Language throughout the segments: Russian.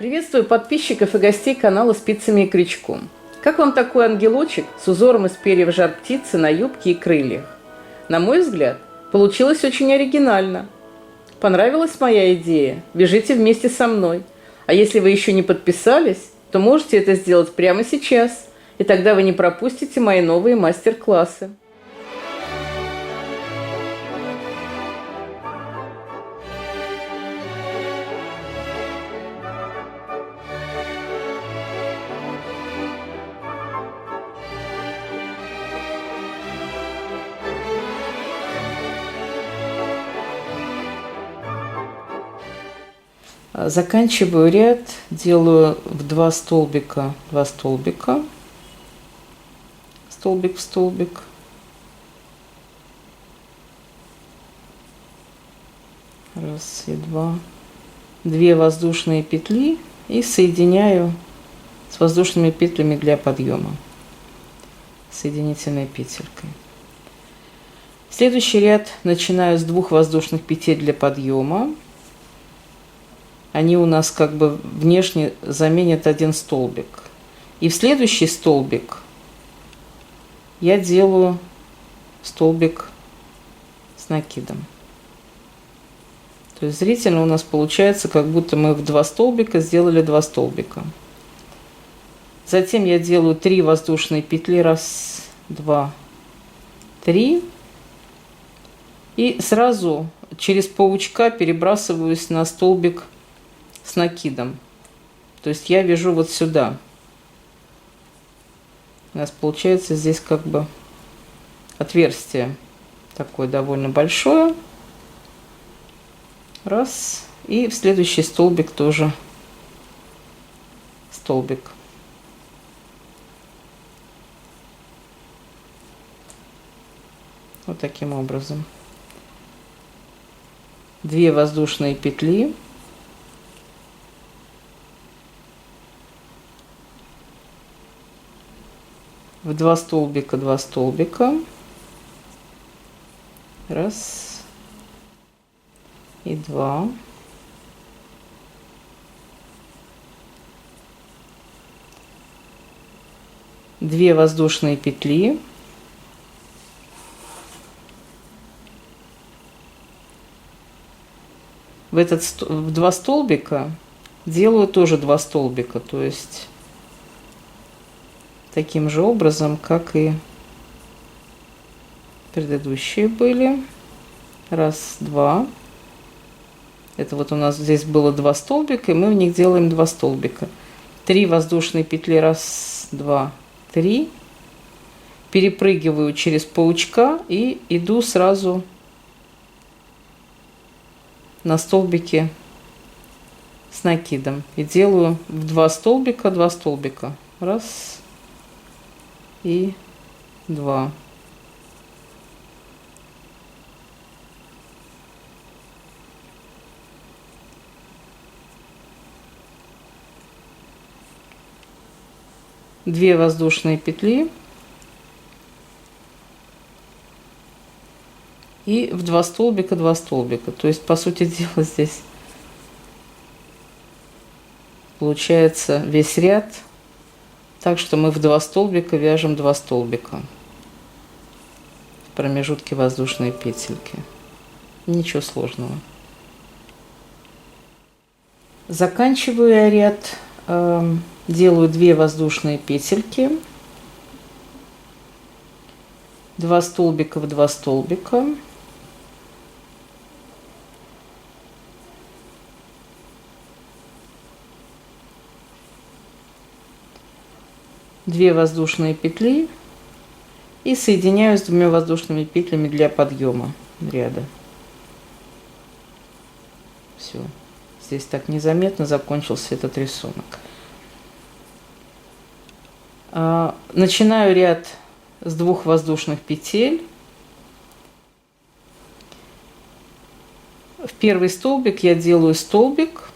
Приветствую подписчиков и гостей канала «Спицами и крючком». Как вам такой ангелочек с узором из перьев жар-птицы на юбке и крыльях? На мой взгляд, получилось очень оригинально. Понравилась моя идея? Бежите вместе со мной. А если вы еще не подписались, то можете это сделать прямо сейчас, и тогда вы не пропустите мои новые мастер-классы. Заканчиваю ряд, делаю в 2 столбика, столбик в столбик. Раз и два. 2 воздушные петли и соединяю с воздушными петлями для подъема соединительной петелькой. Следующий ряд начинаю с 2 воздушных петель для подъема. Они у нас как бы внешне заменят 1 столбик. И в следующий столбик я делаю столбик с накидом. То есть зрительно у нас получается, как будто мы в 2 столбика сделали 2 столбика. Затем я делаю 3 воздушные петли. Раз, два, 3. И сразу через паучка перебрасываюсь на столбик с накидом. То есть я вяжу вот сюда. У нас получается здесь как бы отверстие такое довольно большое. Раз. И в следующий столбик тоже столбик. Вот таким образом. 2 воздушные петли. В 2 столбика, 2 столбика. Раз и 2. Две воздушные петли. В 2 столбика делаю тоже 2 столбика, то есть таким же образом, как и предыдущие были. Раз, два. Это вот у нас здесь было 2 столбика, и мы в них делаем 2 столбика. 3 воздушные петли. Раз, два, 3. Перепрыгиваю через паучка и иду сразу на столбики с накидом. И делаю в 2 столбика, 2 столбика. Раз и 2. Две воздушные петли и в 2 столбика, 2 столбика. То есть, по сути дела, здесь получается весь ряд. Так что мы в 2 столбика вяжем 2 столбика в промежутке воздушной петельки. Ничего сложного. Заканчиваю я ряд, делаю 2 воздушные петельки, 2 столбика в 2 столбика. Две воздушные петли и соединяю с 2 воздушными петлями для подъема ряда. Все. Здесь так незаметно закончился этот рисунок. Начинаю ряд с 2 воздушных петель. В первый столбик я делаю столбик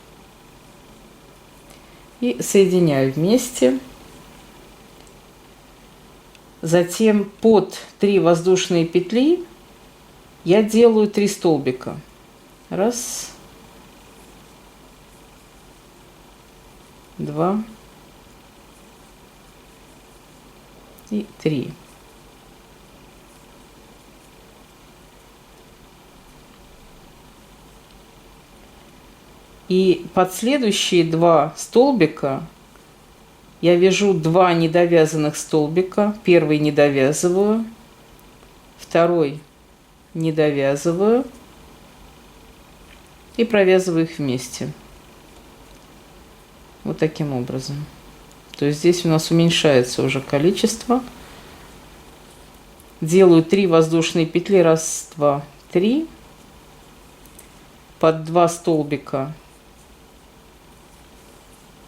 и соединяю вместе. Затем под 3 воздушные петли я делаю 3 столбика. Раз, 2 и 3. И под следующие 2 столбика я вяжу 2 недовязанных столбика. Первый не довязываю, второй не довязываю и провязываю их вместе. Вот таким образом. То есть здесь у нас уменьшается уже количество. Делаю 3 воздушные петли. 1, 2, 3. Под 2 столбика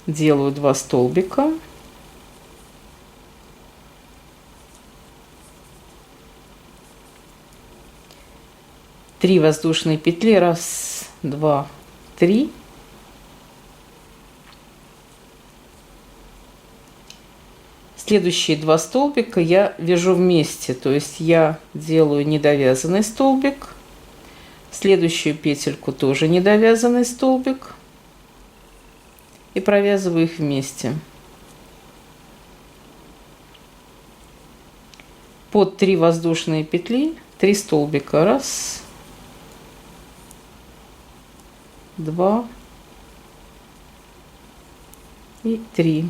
делаю 2 столбика. Три воздушные петли. 1, 2, 3. Следующие 2 столбика я вяжу вместе, то есть я делаю недовязанный столбик, следующую петельку тоже недовязанный столбик и провязываю их вместе. Под 3 воздушные петли 3 столбика. 1, 2 и 3.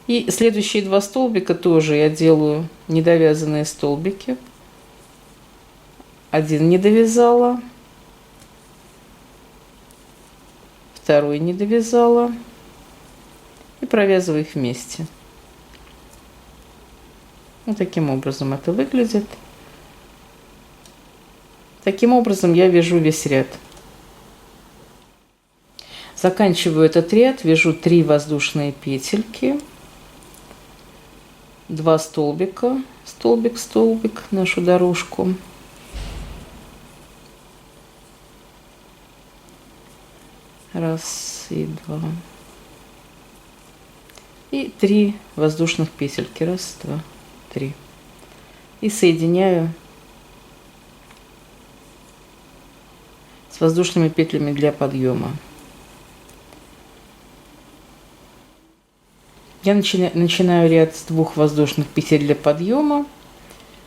И следующие 2 столбика тоже я делаю недовязанные столбики. Один не довязала, второй не довязала и провязываю их вместе. Вот таким образом это выглядит. Таким образом я вяжу весь ряд. Заканчиваю этот ряд, вяжу 3 воздушные петельки. 2 столбика, столбик, столбик, нашу дорожку. Раз и 2. И 3 воздушных петельки. 1, 2, 3. И соединяю с воздушными петлями для подъема. Я начинаю ряд с 2 воздушных петель для подъема.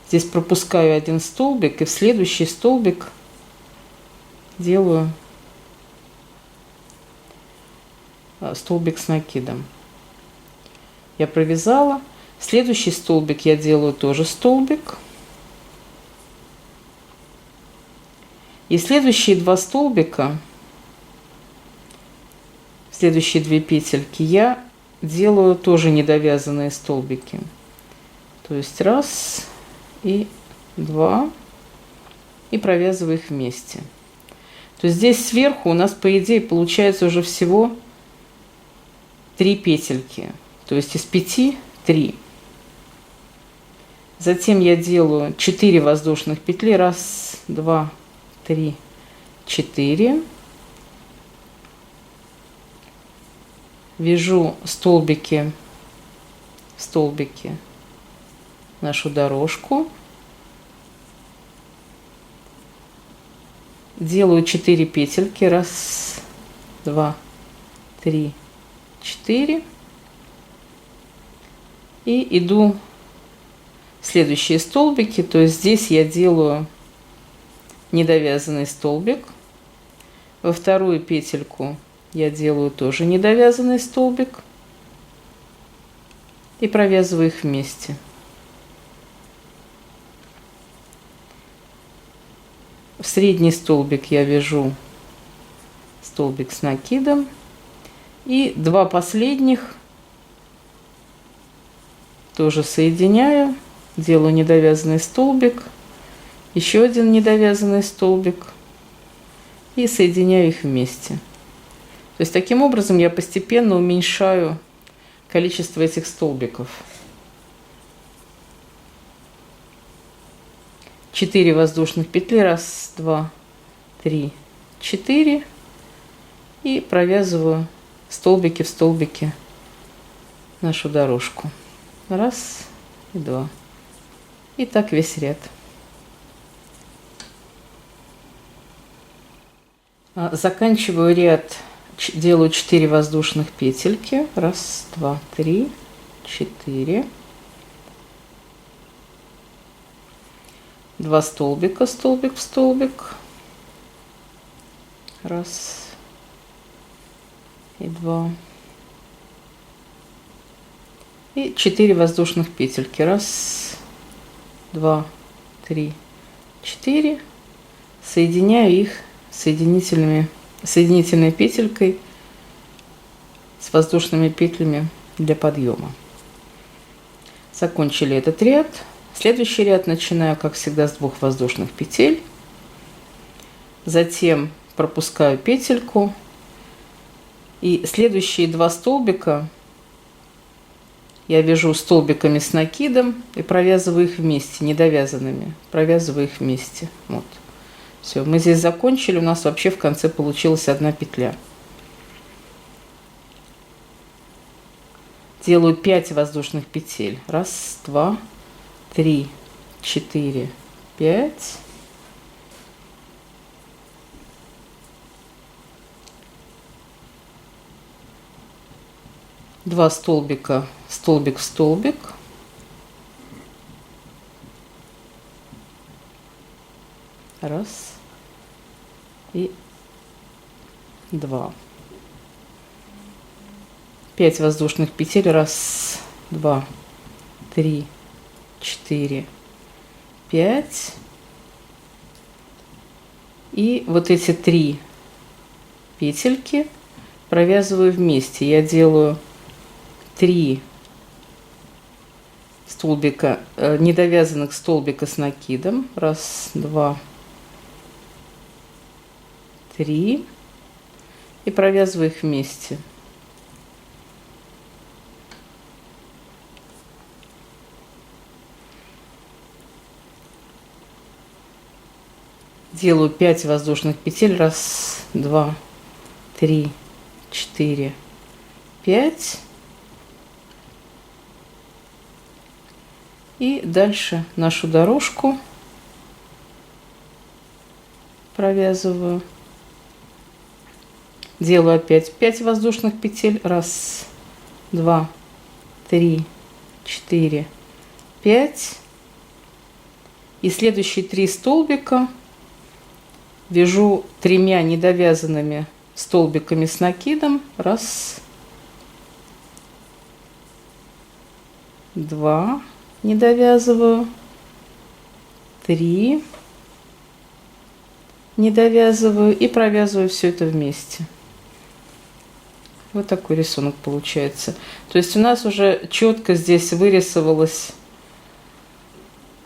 Здесь пропускаю 1 столбик и в следующий столбик делаю столбик с накидом. Я провязала. Следующий столбик я делаю тоже столбик. И следующие 2 столбика, следующие 2 петельки я делаю тоже недовязанные столбики. То есть 1 и 2 и провязываю их вместе. То есть здесь сверху у нас, по идее, получается уже всего 3 петельки. То есть из 5 3. Затем я делаю 4 воздушных петли. 1, 2, 3, 4. Вяжу столбики в столбики нашу дорожку. Делаю 4 петельки. 1, 2, 3, 4. И иду в следующие столбики. То есть здесь я делаю недовязанный столбик. Во вторую петельку я делаю тоже недовязанный столбик и провязываю их вместе. В средний столбик я вяжу столбик с накидом. И 2 последних тоже соединяю. Делаю недовязанный столбик. Еще один недовязанный столбик. И соединяю их вместе. То есть таким образом я постепенно уменьшаю количество этих столбиков. 4 воздушных петли. 1, 2, 3, 4. И провязываю столбики в столбики нашу дорожку. 1 и 2. И так весь ряд. Заканчиваю ряд, делаю 4 воздушных петельки. Раз, два, три, 4. 2 столбика, столбик в столбик. Раз и 2. И 4 воздушных петельки. Раз, два, три, 4. Соединяю их соединительной петелькой с воздушными петлями для подъема. Закончили этот ряд. Следующий ряд начинаю, как всегда, с 2 воздушных петель. Затем пропускаю петельку. И следующие 2 столбика я вяжу столбиками с накидом и провязываю их вместе, недовязанными. Провязываю их вместе. Вот. Все, мы здесь закончили. У нас вообще в конце получилась 1 петля. Делаю 5 воздушных петель. Раз, два, 3, 4, 5. Два столбика, столбик в столбик. Раз и 2. 5 воздушных петель. Раз, два, 3, 4, 5. И вот эти 3 петельки провязываю вместе. Я делаю 3 столбика, недовязанных столбика с накидом. Раз, два, 3. И провязываю их вместе. Делаю 5 воздушных петель. Раз, два, 3, 4, 5. И дальше нашу дорожку провязываю. Делаю опять 5 воздушных петель. Раз, два, 3, 4, 5. И следующие 3 столбика вяжу 3 недовязанными столбиками с накидом. Раз, два, не довязываю, 3, не довязываю и провязываю все это вместе. Вот такой рисунок получается. То есть у нас уже четко здесь вырисовалось,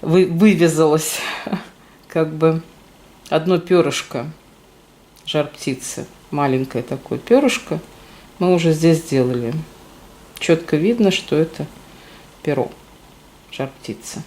вывязалось как бы одно перышко жар-птицы. Маленькое такое перышко мы уже здесь сделали. Четко видно, что это перо жар-птицы.